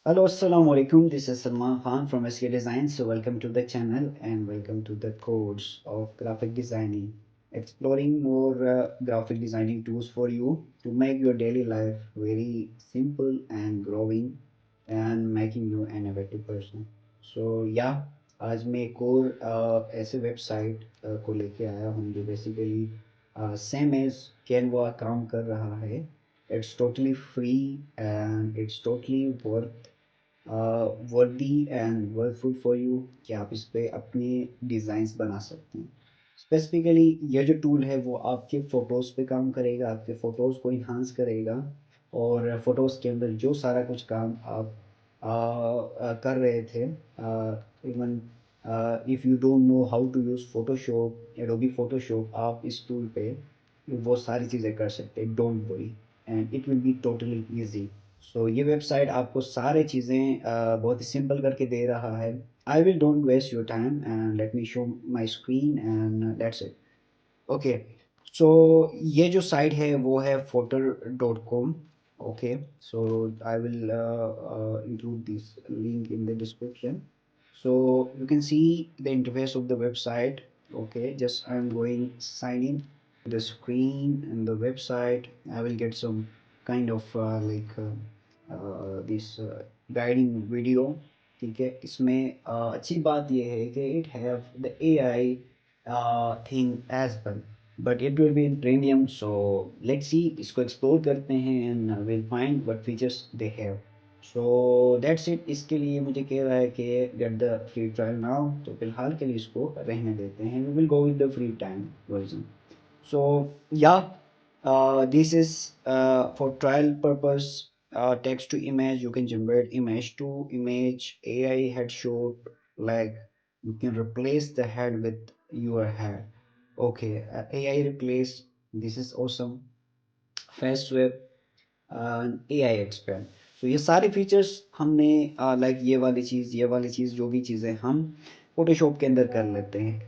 Hello, Assalamu alaikum. This is Salman Khan from SK Design. So, welcome to the channel and welcome to the course of graphic designing. Exploring more graphic designing tools for you to make your daily life very simple and growing and making you an innovative person. So, yeah, आज मैं एक और ऐसे website को लेके आया हूँ जो बेसिकली सेम एज कैनवा काम कर रहा है. It's totally free and it's totally वर्दी एंड वर्थफुल फॉर यू कि आप इस पे अपने डिज़ाइंस बना सकते हैं. स्पेसिफिकली ये जो टूल है वो आपके फ़ोटोज़ पे काम करेगा, आपके फ़ोटोज़ को इन्हांस करेगा और फ़ोटोज़ के अंदर जो सारा कुछ काम आप कर रहे थे, even if you don't know how to use Photoshop, Adobe Photoshop, आप इस टूल पे वो सारी चीज़ें कर सकते हैं. Don't worry and it will be totally easy. So ये वेबसाइट आपको सारे चीज़ें बहुत ही सिंपल करके दे रहा है. I will don't waste your time and let me show my screen and that's it. Okay, so ये जो साइट है वो है fotor.com. Okay, so I will include this link in the description. So you can see the interface of the website. Okay, just I'm going sign in the screen and the website. I will get some kind of this guiding video. ठीक है, इसमें अच्छी बात ये है कि it have the AI thing as well, but it will be in premium. So let's see, इसको explore करते हैं and we'll find what features they have. So that's it. इसके लिए मुझे कह रहा है कि get the free trial now, तो फिलहाल के लिए इसको रहने देते हैं. We will go with the free time version. So yeah, this is for trial purpose. Text to image, you can generate image to image, AI headshot, like you can replace the head with your head. Okay, AI replace. This is awesome. Fast web and AI expand. तो ये सारे features हमने like ये वाली चीज़ जो भी चीज़ें हम फोटोशॉप के अंदर कर लेते हैं.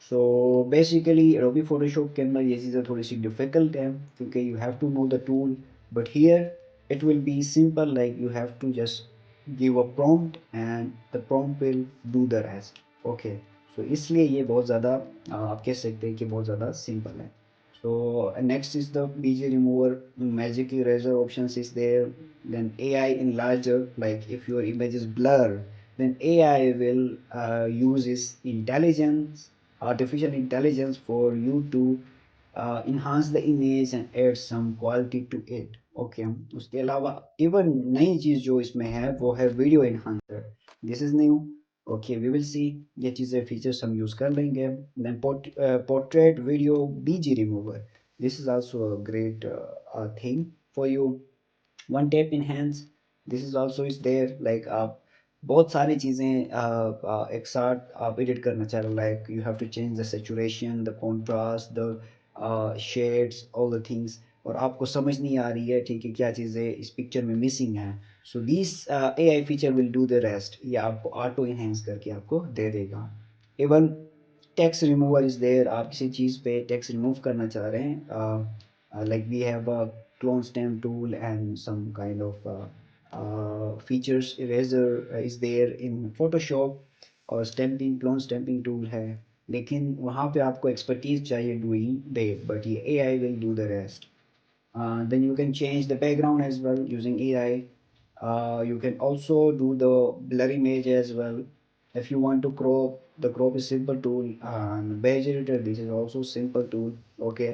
सो बेसिकली एडोबी फोटोशॉप के अंदर ये चीज़ें थोड़ी सी डिफ़िकल्ट हैं क्योंकि you have to know the tool. But here it will be simple, like you have to just give a prompt and the prompt will do the rest. Okay, so इसलिए ये बहुत ज़्यादा आप कह सकते हैं कि बहुत ज़्यादा सिंपल है. So next is the BG remover, magic eraser options is there. Then AI enlarger, like if your image is blur, then AI will use its intelligence, artificial intelligence for you to enhance the image and add some quality to it. Okay, उसके अलावा even नई चीज़ जो इसमें है वो है video enhancer. This is new. Okay, we will see. ये चीज़ें फीचर्स हम यूज़ कर लेंगे. Then portrait video BG remover. This is also a great thing for you. One tap enhance, this is also is there. Like आप बहुत सारी चीज़ें एक साथ आप एडिट करना चाह रहे हो, like you have to change the saturation, the contrast, the shades, all the things, और आपको समझ नहीं आ रही है ठीक है क्या चीज़ें इस पिक्चर में मिसिंग है. So this AI feature will do the rest. ये आपको ऑटो इनहेंस करके आपको दे देगा. Even text remover is there. आप किसी चीज़ पे टेक्स्ट रिमूव करना चाह रहे हैं, like we have a clone stamp tool and some kind of features. Eraser is there in Photoshop, और stamping, clone stamping tool है, लेकिन वहाँ पे आपको expertise चाहिए doing that, but ये AI will do the rest. Then you can change the background as well using AI. You can also do the blur image as well. If you want to crop, the crop is simple tool. And beige editor, this is also simple tool. Okay.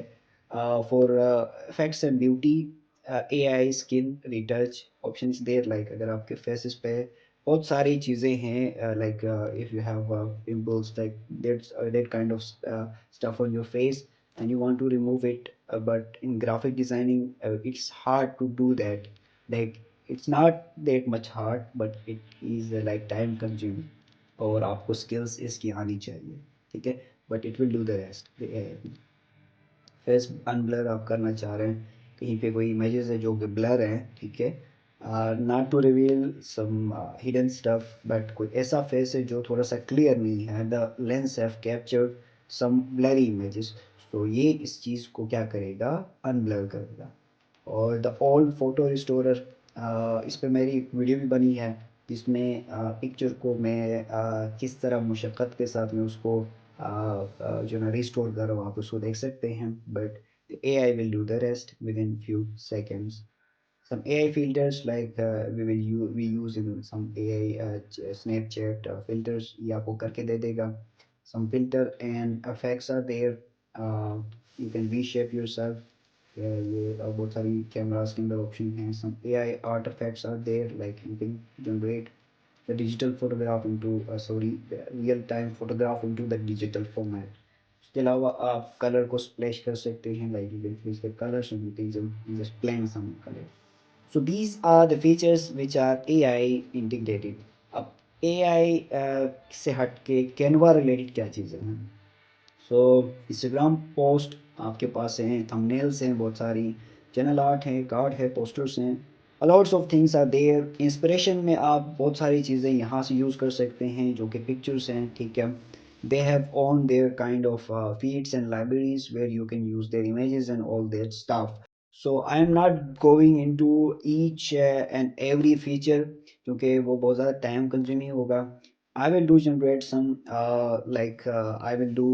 For effects and beauty, AI skin retouch option is there. Like अगर आपके faces पे बहुत सारी चीज़ें हैं, like if you have pimples, like that kind of stuff on your face and you want to remove it, but in graphic designing it's hard to do that. Like it's not that much hard, but it is like time consuming और आपको skills इसकी आनी चाहिए. ठीक है, but it will do the rest. Face unblur आप करना चाह रहे हैं, कहीं पे कोई इमेजेस है जो कि ब्लर हैं, ठीक है, not to reveal some hidden stuff, but कोई ऐसा फेस है जो थोड़ा सा क्लियर नहीं है, the lens have captured some blurry images, तो ये इस चीज़ को क्या करेगा, अनब्लर करेगा. और द ओल्ड फोटो रिस्टोरर, इस पे मेरी एक वीडियो भी बनी है. जिसमें पिक्चर को मैं किस तरह मुशक्क़त के साथ में उसको जो ना रिस्टोर करो, आप उसको देख सकते हैं, but AI will do the rest within few seconds. Some AI filters like we use in some AI Snapchat filters, ये आपको करके दे देगा. Some filter and effects are there. uh, you can reshape yourself. ये बहुत सारी cameras के अंदर option हैं. Some AI artifacts are there, like you can generate the digital photograph into the real time photograph into the digital format. इसके अलावा आप colour को स्प्लैश कर सकते हैं, like you can fix the colors and things and just blend some color. So these are the features which are AI integrated. अब AI से हट के कैनवा रिलेटेड क्या चीज़ें हैं? सो इंस्टाग्राम पोस्ट आपके पास हैं, थंबनेल्स हैं, बहुत सारी चैनल आर्ट हैं, कार्ड है, पोस्टर्स हैं, a lots of things are there. Inspiration में आप बहुत सारी चीज़ें यहाँ से यूज़ कर सकते हैं जो कि पिक्चर्स हैं, ठीक है. They have on their kind of feeds and libraries where you can use their images and all that stuff. So I am not going into each and every feature क्योंकि वो बहुत ज़्यादा टाइम कंज्यूमिंग होगा. I will do generate some I will do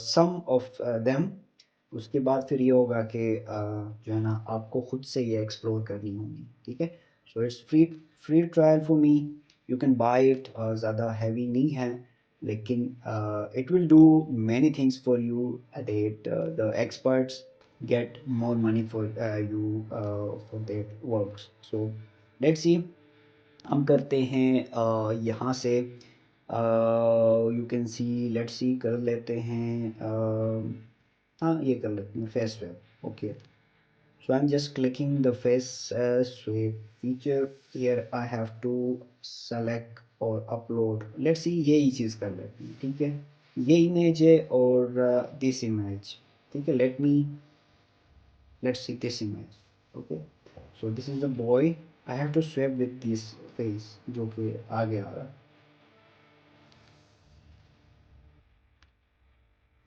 some of them. उसके बाद फिर ये होगा कि जो है ना आपको खुद से ये एक्सप्लोर करनी होगी, ठीक है. So it's free trial for me. You can buy it. ज़्यादा हैवी नहीं है, लेकिन it will do many things for you that the experts get more money for you for their works. So let's see. हम करते हैं यहाँ से you can see, let's see कर लेते हैं. हाँ, ये कर लेते हैं face swap. Okay, so I am just clicking the face swap feature. Here I have to select और अपलोड. लेट्स सी यही चीज़ कर लेते हैं, ठीक है. ये इमेज है और दिस इमेज, ठीक है. let's see this image. Okay, so this is the boy. I have to swap with this face जो कि आगे आ रहा है.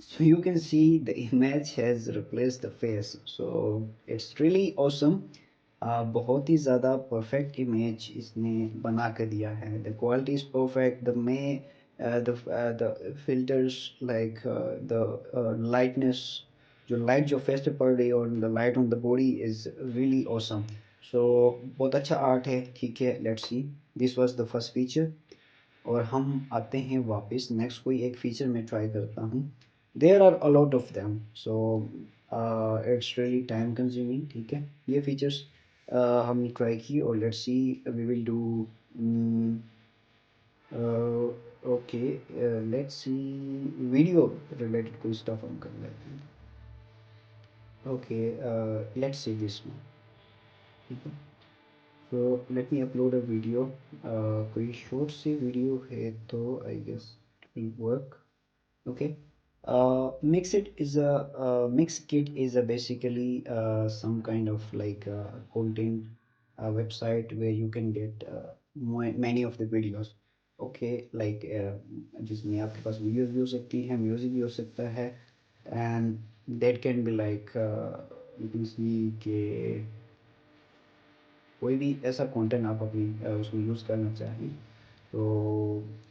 So you can see the image has replaced the face. So it's really awesome. बहुत ही ज़्यादा perfect image इसने बना कर दिया है. The quality is perfect. The filters like the lightness, जो लाइट जो फेस पे पड़ रही है और the light on the body is really awesome. So बहुत अच्छा आर्ट है, ठीक है. Let's see, this was the first feature. और हम आते हैं वापस. नेक्स्ट कोई एक फीचर मैं ट्राई करता हूँ. There are a lot of them, so it's really time consuming, ठीक है. ये फीचर्स हमने ट्राई की और let's see we will do. Okay, let's see video related कोई स्टफ हम कर लेते हैं. Okay, let's see this one, ठीक है. So let me upload a video. कोई शॉर्ट सी वीडियो है तो I guess it will work. Okay. Mixkit is a basically some kind of like content website where you can get many of the videos. Okay, like जिसमें आपके पास videos भी हो सकती हैं, म्यूजिक भी हो सकता है, and that can be like you can see कि कोई भी ऐसा कंटेंट आप अपनी उसमें यूज़ करना चाहें तो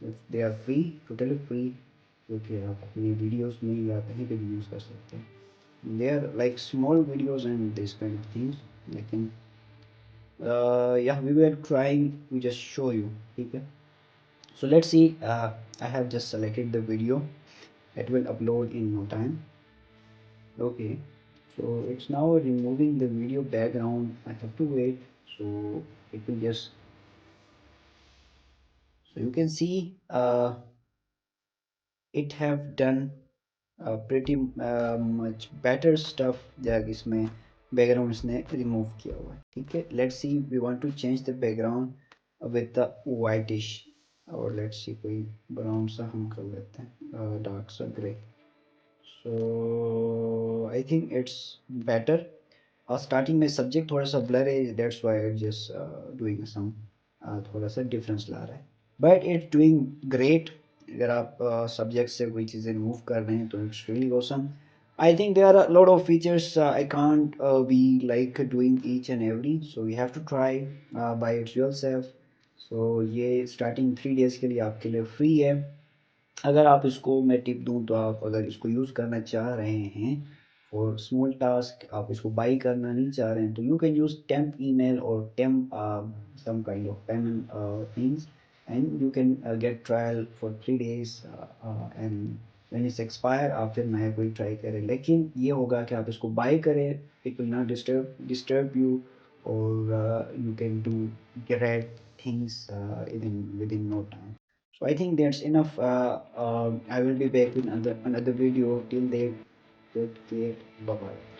they are free, totally free, क्योंकि आप अपनी वीडियोस में या कहीं पे भी यूज़ कर सकते हैं. They are like small videos and this kind of things. लेकिन yeah, we were trying to just show you, ठीक है. So let's see. I have just selected the video. It will upload in no time. Okay, so it's now removing the video background. I have to wait, so it will just. So you can see it have done pretty much better stuff जब इसमें background इसने remove किया हुआ है, ठीक है. Let's see, we want to change the background with the whitish, और let's see कोई ब्राउन सा हम कर लेते हैं, डार्क सा grey. So I think it's better. और स्टार्टिंग में सब्जेक्ट थोड़ा सा ब्लर है, that's why it just doing some थोड़ा सा डिफरेंस ला रहा है, बट इट्स डूइंग ग्रेट. अगर आप सब्जेक्ट से कोई चीज़ें रिमूव कर रहे हैं तो it's really awesome. I think there are lot of features. I can't be like doing each and every, so you have to try by it's yourself. So ये स्टार्टिंग 3 डेज़ के लिए आपके लिए फ्री है। अगर आप इसको मैं टिप दूँ तो आप अगर इसको यूज़ करना चाह रहे हैं फॉर स्मॉल टास्क, आप इसको बाई करना नहीं चाह रहे हैं, तो you can use temp email और temp some kind of payment things, and you can get trial for 3 days, and when it's expire आप फिर नया कोई ट्राई करें। लेकिन ये होगा कि आप इसको बाय करें, it will not disturb you, और you can do great things within no time. So I think that's enough. I will be back with another video. Till then, take care. Bye bye.